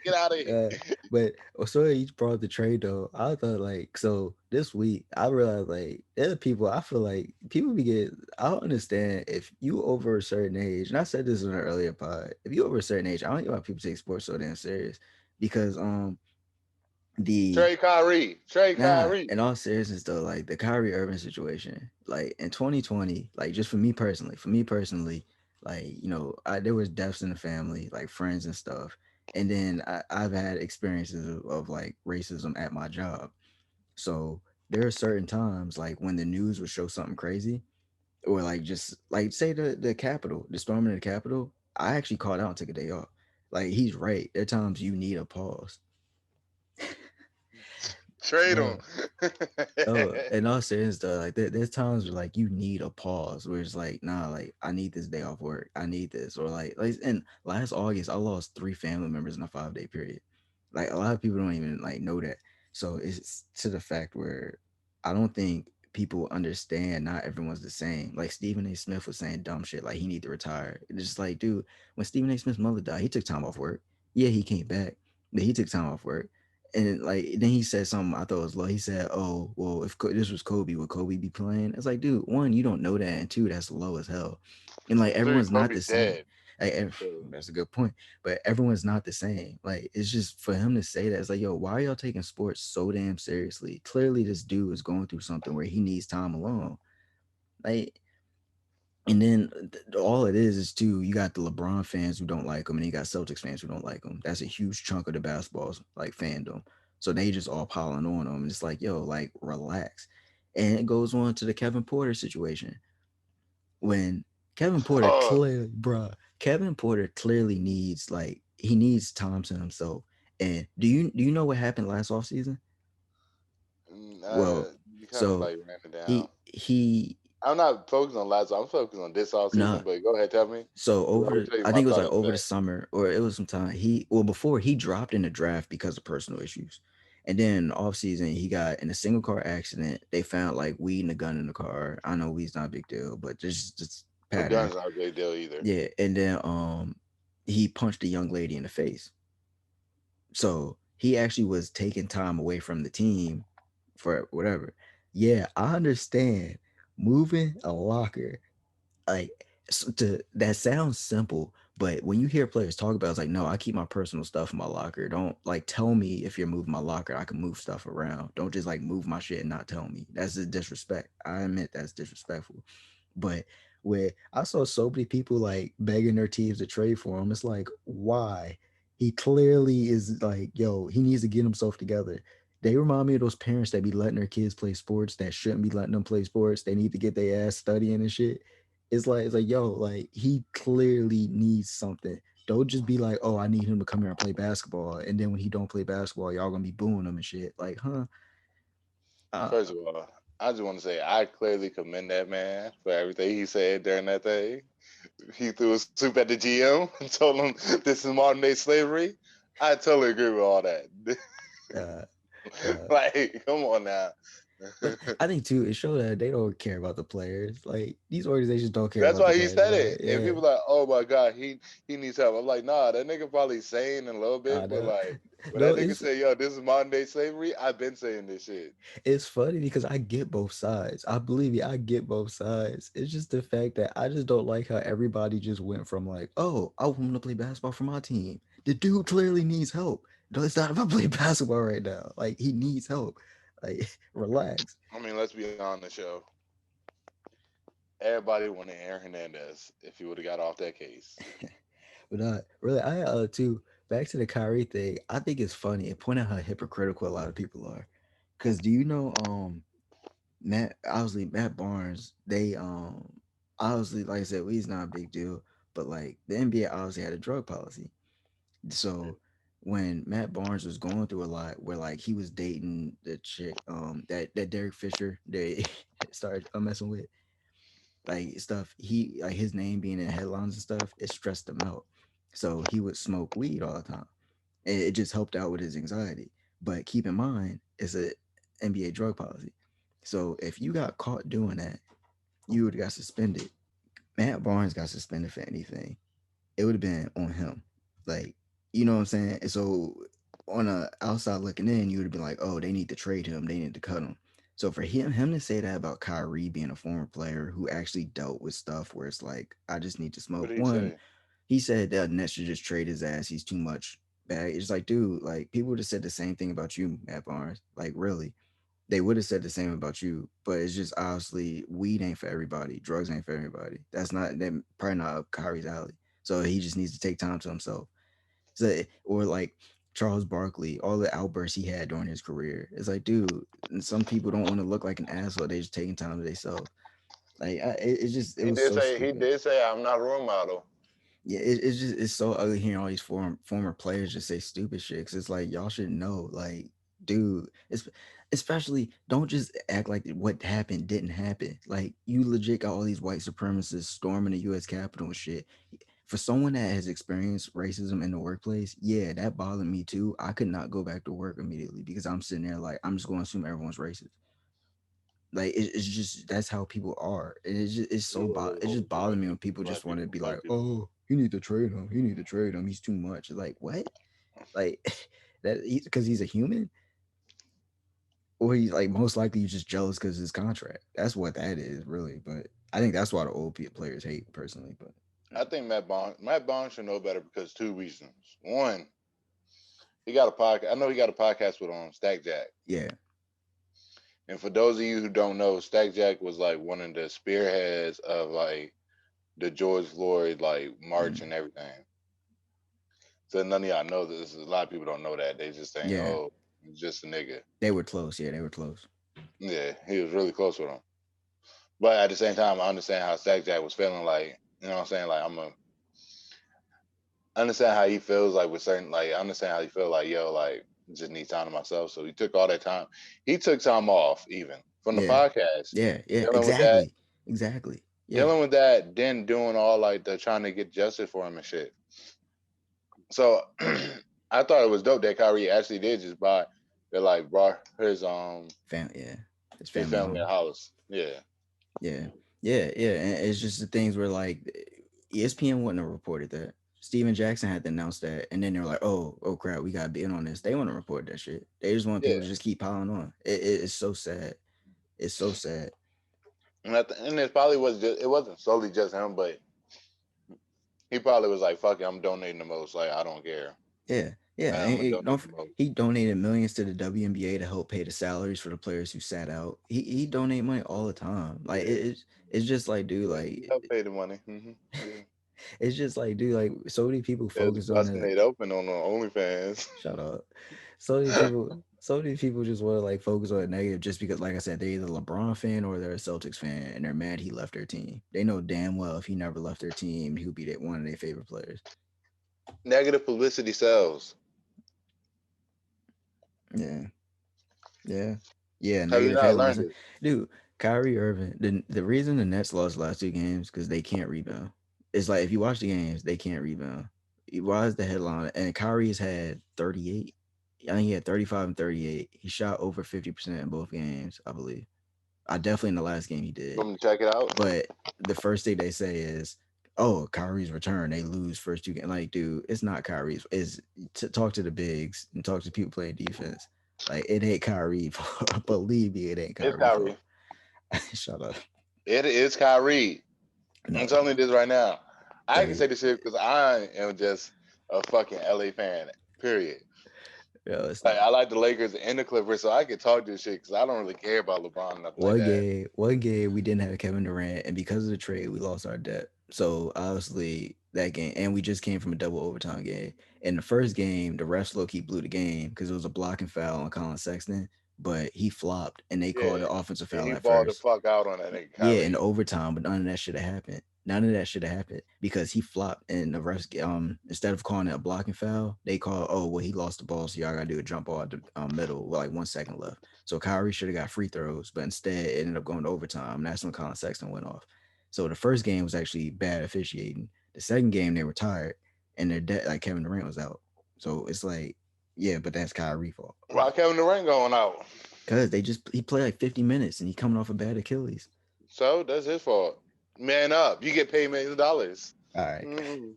Get out of here. But so you brought the trade though. I thought like so this week I realized like there are people I feel like people be get I don't understand if you over a certain age, and I said this in an earlier pod, if you over a certain age, I don't get why people take sports so damn serious. Because the Trey Kyrie. Trey nah, Kyrie. in all seriousness though, like the Kyrie Irving situation, like in 2020, like just for me personally, like there was deaths in the family, like friends and stuff, and then I've had experiences of like racism at my job. So there are certain times like when the news would show something crazy, or like just like say the Capitol, the storming of the Capitol, I actually called out and took a day off. Like he's right. There are times you need a pause. Trade him. No, oh, in all seriousness, though, like there's times where like you need a pause, where it's like, nah, like I need this day off work, I need this, or like in last August, I lost 3 family members in a 5 day period. Like a lot of people don't even like know that, so it's to the fact where I don't think people understand. Not everyone's the same. Like Stephen A. Smith was saying dumb shit, like he need to retire. It's just like, dude, when Stephen A. Smith's mother died, he took time off work. Yeah, he came back, but he took time off work. And like then he said something I thought was low. He said, "Oh, well, if this was Kobe, would Kobe be playing?" It's like, dude, one, you don't know that, and two, that's low as hell. And like Three, everyone's not the Kobe's same. dead. Like So, that's a good point, but everyone's not the same. Like it's just for him to say that, it's like, yo, why are y'all taking sports so damn seriously? Clearly, this dude is going through something where he needs time alone. Like, and then all it is too, you got the LeBron fans who don't like him, and you got Celtics fans who don't like him. That's a huge chunk of the basketball's like fandom. So they just all piling on him. And it's like, yo, like relax. And it goes on to the Kevin Porter situation. When oh, Kevin Porter clearly needs like he needs time to himself. And do you know what happened last offseason? Well, you kind of so like ran it down. he I'm not focused on last. I'm focused on this off nah. season. But go ahead, tell me. So 'Cause I over will the, tell you I my think it was thought like after over the that. summer, or it was sometime before he dropped in the draft because of personal issues, and then off season he got in a single car accident. They found like weed and a gun in the car. I know weed's not a big deal, but just But pattern. guns aren't a big deal either. Yeah, and then he punched a young lady in the face. So he actually was taking time away from the team for whatever. Yeah, I understand moving a locker like that sounds simple, but when you hear players talk about it, it's like, no, I keep my personal stuff in my locker. Don't like tell me if you're moving my locker, I can move stuff around. Don't just like move my shit and not tell me. That's just disrespect. I admit that's disrespectful. But where I saw so many people like begging their teams to trade for him, it's like, why? He clearly is like, yo, he needs to get himself together. They remind me of those parents that be letting their kids play sports that shouldn't be letting them play sports. They need to get their ass studying and shit. It's like, yo, like he clearly needs something. Don't just be like, oh, I need him to come here and play basketball, and then when he don't play basketball, y'all gonna be booing him and shit. Like, huh? Uh, First of all, I just want to say I clearly commend that man for everything he said during that thing. He threw a soup at the GM and told him this is modern day slavery. I totally agree with all that. uh, uh, Like, come on now. but I think too, it showed that they don't care about the players. Like these organizations don't care That's about the why he players at said all. it. And Yeah, people like, oh my God, he needs help. I'm like, nah, that nigga probably sane in a little I bit, but know. like when No, that nigga say, yo, this is modern day slavery, I've been saying this shit. it's funny because I get both sides. I believe you, I get both sides. It's just the fact that I just don't like how everybody just went from like, oh, I want him to play basketball for my team. The dude clearly needs help. No, it's not about playing basketball right now. Like he needs help. Like relax. I mean, let's be on the show. Everybody wanted Aaron Hernandez if he would have got off that case. But really, I too back to the Kyrie thing. I think it's funny. It pointed out how hypocritical a lot of people are. Cause do you know Matt Barnes, they obviously like I said, well, he's not a big deal, but like the NBA obviously had a drug policy. So when Matt Barnes was going through a lot where like he was dating the chick that Derek Fisher they started messing with like stuff, he like his name being in headlines and stuff, it stressed him out. So he would smoke weed all the time. And it just helped out with his anxiety. But keep in mind, it's a NBA drug policy. So if you got caught doing that, you would have got suspended. Matt Barnes got suspended for anything. It would have been on him. Like You know what I'm saying? And so on a outside looking in, you would have been like, oh, they need to trade him, they need to cut him. So for him to say that about Kyrie being a former player who actually dealt with stuff where it's like, I just need to What smoke. did he One, say? he said that Nets should just trade his ass. He's too much bag. It's like, dude, like people would have said the same thing about you, Matt Barnes. Like, really, they would have said the same about you. But it's just obviously weed ain't for everybody. Drugs ain't for everybody. That's not that probably not up Kyrie's alley. So he just needs to take time to himself. So, or like Charles Barkley, all the outbursts he had during his career. It's like, dude, and some people don't want to look like an asshole. They just taking time to themselves. Like, it's just, it was so He stupid. did say I'm not a role model. Yeah, it's just it's so ugly hearing all these former players just say stupid shit. 'Cause it's like y'all should know, like, dude, it's especially don't just act like what happened didn't happen. Like you legit got all these white supremacists storming the U.S. Capitol and shit. For someone that has experienced racism in the workplace, yeah, that bothered me too. I could not go back to work immediately because I'm sitting there like I'm just going to assume everyone's racist. Like it's just that's how people are. And it just bothered me when people just Black want to people, be like, black people. oh, you need to trade him. You need to trade him. He's too much. Like what? Like that because he's a human, or he's like most likely he's just jealous because his contract. That's what that is really. But I think that's why the old players hate personally. But I think Matt Bond should know better because two reasons. One, he got a podcast. I know he got a podcast with Stack Jack. yeah, And for those of you who don't know, Stack Jack was like one of the spearheads of like the George Floyd like march mm, and everything. So none of y'all know this. A lot of people don't know that. They just think, yeah, oh, he's just a nigga. they were close. Yeah, they were close. Yeah, he was really close with him. But at the same time, I understand how Stack Jack was feeling like, you know what I'm saying? Like I understand how he feels like with certain like I understand how he feel like, yo, like just need time to myself. So he took all that time. He took time off even from the Yeah, podcast, yeah, yeah. dealing with that, Exactly, exactly. Yeah, dealing with that, then doing all like the trying to get justice for him and shit. So I thought it was dope that Kyrie actually did just buy that like brought yeah. His his family family a home. house. Yeah. Yeah, yeah. And it's just the things where like ESPN wouldn't have reported that. Steven Jackson had to announce that, and then they're like, oh crap, we gotta be in on this." They want to report that shit. They just want Yeah. people to just keep piling on. It's so sad. It's so sad. And at the end it probably was just it wasn't solely just him, but he probably was like, fuck it, I'm donating the most. Like I don't care. Yeah, yeah. I'm And gonna donate the most. he donated millions to the WNBA to help pay the salaries for the players who sat out. He donate money all the time. Like Yeah. it's just like, dude, He like helped pay the money. Yeah. it's just like, dude, like so many people It's focus on busting it. it open on the OnlyFans. Shut up. So many people just want to like focus on it negative just because, like I said, they're either a LeBron fan or they're a Celtics fan, and they're mad he left their team. They know damn well if he never left their team, he would be one of their favorite players. Negative publicity sells. Yeah, yeah, yeah. Have you Negative not headlines, learned it? dude. Kyrie Irving. The reason the Nets lost the last two games because they can't rebound. It's like if you watch the games, they can't rebound. Why is the headline? And Kyrie has had 38. I think he had 35 and 38. He shot over 50% in both games, I believe. I definitely in the last game he You did. want me to check it out? But the first thing they say is, "Oh, Kyrie's return. They lose first two games." Like, dude, it's not Kyrie's. Is to talk to the bigs and talk to people playing defense. Like, it ain't Kyrie. Believe me, it ain't It's Kyrie's fault. Kyrie. Shut up. It is Kyrie. I'm No, telling you this right now. I can dude. say this shit because I am just a fucking LA fan. Period. No, it's Like not. I like the Lakers and the Clippers, so I can talk this shit because I don't really care about LeBron or nothing like that. One game we didn't have Kevin Durant, and because of the trade, we lost our depth. So obviously that game, and we just came from a double overtime game. In the first game, the refs low key blew the game because it was a blocking foul on Colin Sexton, but he flopped, and they called Yeah. an offensive Yeah, foul he at balled the first. fuck out on that nigga Yeah, in Kyrie. overtime, but none of that should have happened. None of that should have happened because he flopped, and the refs instead of calling it a blocking foul, they call, oh well, he lost the ball, so y'all gotta do a jump ball at the middle with like 1 second left. So Kyrie should have got free throws, but instead it ended up going to overtime. And that's when Colin Sexton went off. So the first game was actually bad officiating. The second game they were tired, and like Kevin Durant was out. So it's like, yeah, but that's Kyrie's fault. Why Kevin Durant going out? Cause he played like 50 minutes and he coming off a bad Achilles. So that's his fault. Man up. You get paid millions of dollars. All right. Mm-hmm.